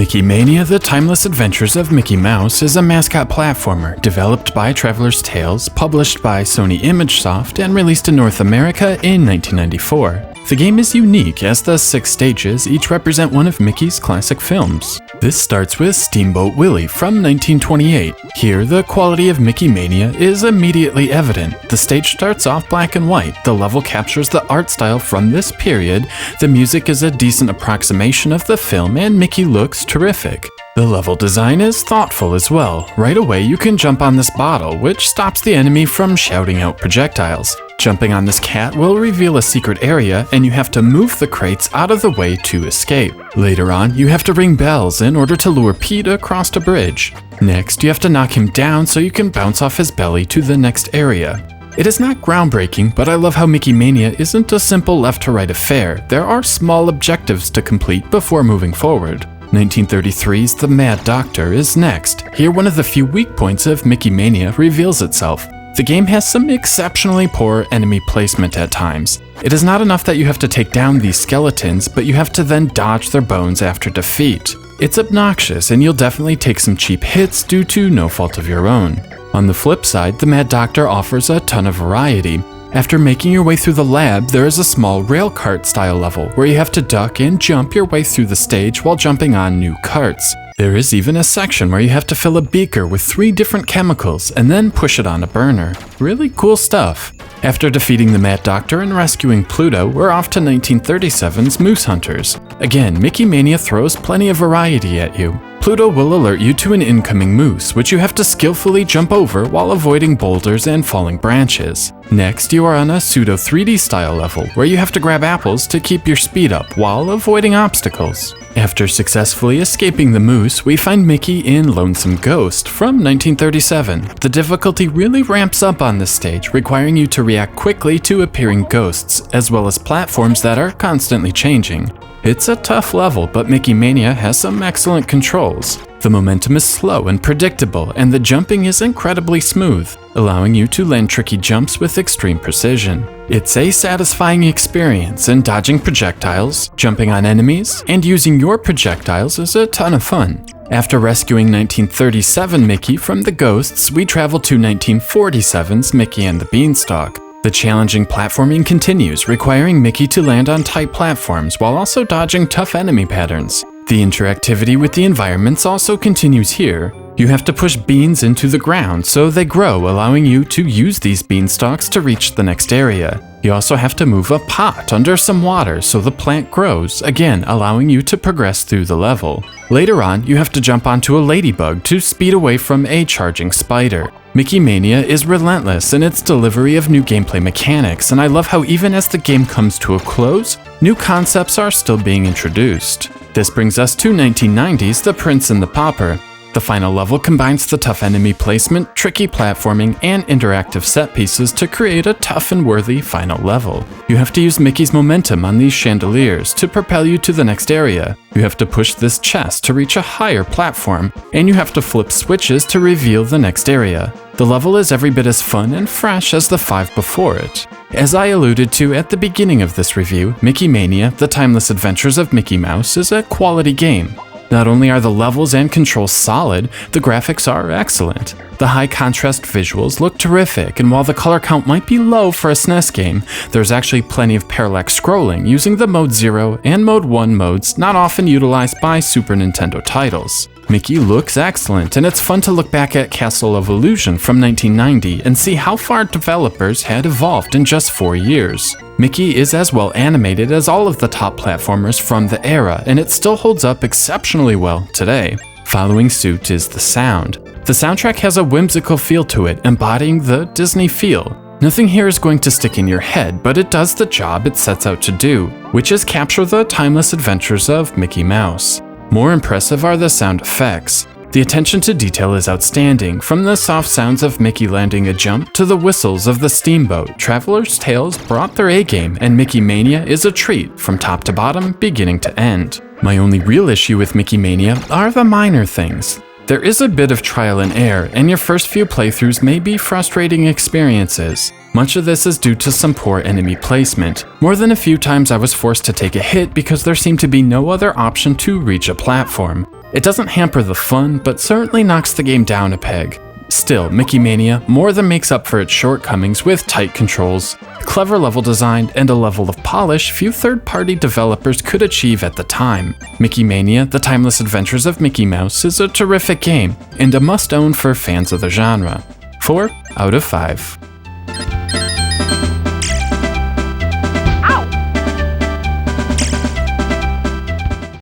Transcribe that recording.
Mickey Mania: The Timeless Adventures of Mickey Mouse is a mascot platformer developed by Traveler's Tales, published by Sony Imagesoft, and released in North America in 1994. The game is unique as the 6 stages each represent one of Mickey's classic films. This starts with Steamboat Willie from 1928. Here, the quality of Mickey Mania is immediately evident. The stage starts off black and white, the level captures the art style from this period, the music is a decent approximation of the film, and Mickey looks terrific. The level design is thoughtful as well. Right away you can jump on this bottle, which stops the enemy from shouting out projectiles. Jumping on this cat will reveal a secret area, and you have to move the crates out of the way to escape. Later on, you have to ring bells in order to lure Pete across a bridge. Next, you have to knock him down so you can bounce off his belly to the next area. It is not groundbreaking, but I love how Mickey Mania isn't a simple left-to-right affair. There are small objectives to complete before moving forward. 1933's The Mad Doctor is next. Here, one of the few weak points of Mickey Mania reveals itself. The game has some exceptionally poor enemy placement at times. It is not enough that you have to take down these skeletons, but you have to then dodge their bones after defeat. It's obnoxious, and you'll definitely take some cheap hits due to no fault of your own. On the flip side, The Mad Doctor offers a ton of variety. After making your way through the lab, there is a small rail cart style level where you have to duck and jump your way through the stage while jumping on new carts. There is even a section where you have to fill a beaker with 3 different chemicals and then push it on a burner. Really cool stuff. After defeating the Mad Doctor and rescuing Pluto, we're off to 1937's Moose Hunters. Again, Mickey Mania throws plenty of variety at you. Pluto will alert you to an incoming moose, which you have to skillfully jump over while avoiding boulders and falling branches. Next, you are on a pseudo 3D style level where you have to grab apples to keep your speed up while avoiding obstacles. After successfully escaping the moose, we find Mickey in Lonesome Ghost from 1937. The difficulty really ramps up on this stage, requiring you to react quickly to appearing ghosts, as well as platforms that are constantly changing. It's a tough level, but Mickey Mania has some excellent controls. The momentum is slow and predictable, and the jumping is incredibly smooth, allowing you to land tricky jumps with extreme precision. It's a satisfying experience, and dodging projectiles, jumping on enemies, and using your projectiles is a ton of fun. After rescuing 1937 Mickey from the ghosts, we travel to 1947's Mickey and the Beanstalk. The challenging platforming continues, requiring Mickey to land on tight platforms while also dodging tough enemy patterns. The interactivity with the environments also continues here. You have to push beans into the ground so they grow, allowing you to use these beanstalks to reach the next area. You also have to move a pot under some water so the plant grows, again allowing you to progress through the level. Later on, you have to jump onto a ladybug to speed away from a charging spider. Mickey Mania is relentless in its delivery of new gameplay mechanics, and I love how even as the game comes to a close, new concepts are still being introduced. This brings us to 1990's The Prince and the Pauper. The final level combines the tough enemy placement, tricky platforming, and interactive set pieces to create a tough and worthy final level. You have to use Mickey's momentum on these chandeliers to propel you to the next area. You have to push this chest to reach a higher platform, and you have to flip switches to reveal the next area. The level is every bit as fun and fresh as the 5 before it. As I alluded to at the beginning of this review, Mickey Mania: The Timeless Adventures of Mickey Mouse is a quality game. Not only are the levels and controls solid, the graphics are excellent. The high contrast visuals look terrific, and while the color count might be low for a SNES game, there's actually plenty of parallax scrolling using the Mode 0 and Mode 1 modes not often utilized by Super Nintendo titles. Mickey looks excellent, and it's fun to look back at Castle of Illusion from 1990 and see how far developers had evolved in just 4 years. Mickey is as well animated as all of the top platformers from the era, and it still holds up exceptionally well today. Following suit is the sound. The soundtrack has a whimsical feel to it, embodying the Disney feel. Nothing here is going to stick in your head, but it does the job it sets out to do, which is capture the timeless adventures of Mickey Mouse. More impressive are the sound effects. The attention to detail is outstanding, from the soft sounds of Mickey landing a jump to the whistles of the steamboat. Traveler's Tales brought their A-game, and Mickey Mania is a treat from top to bottom, beginning to end. My only real issue with Mickey Mania are the minor things. There is a bit of trial and error, and your first few playthroughs may be frustrating experiences. Much of this is due to some poor enemy placement. More than a few times I was forced to take a hit because there seemed to be no other option to reach a platform. It doesn't hamper the fun, but certainly knocks the game down a peg. Still, Mickey Mania more than makes up for its shortcomings with tight controls, clever level design, and a level of polish few third-party developers could achieve at the time. Mickey Mania: The Timeless Adventures of Mickey Mouse is a terrific game, and a must-own for fans of the genre. 4 out of 5.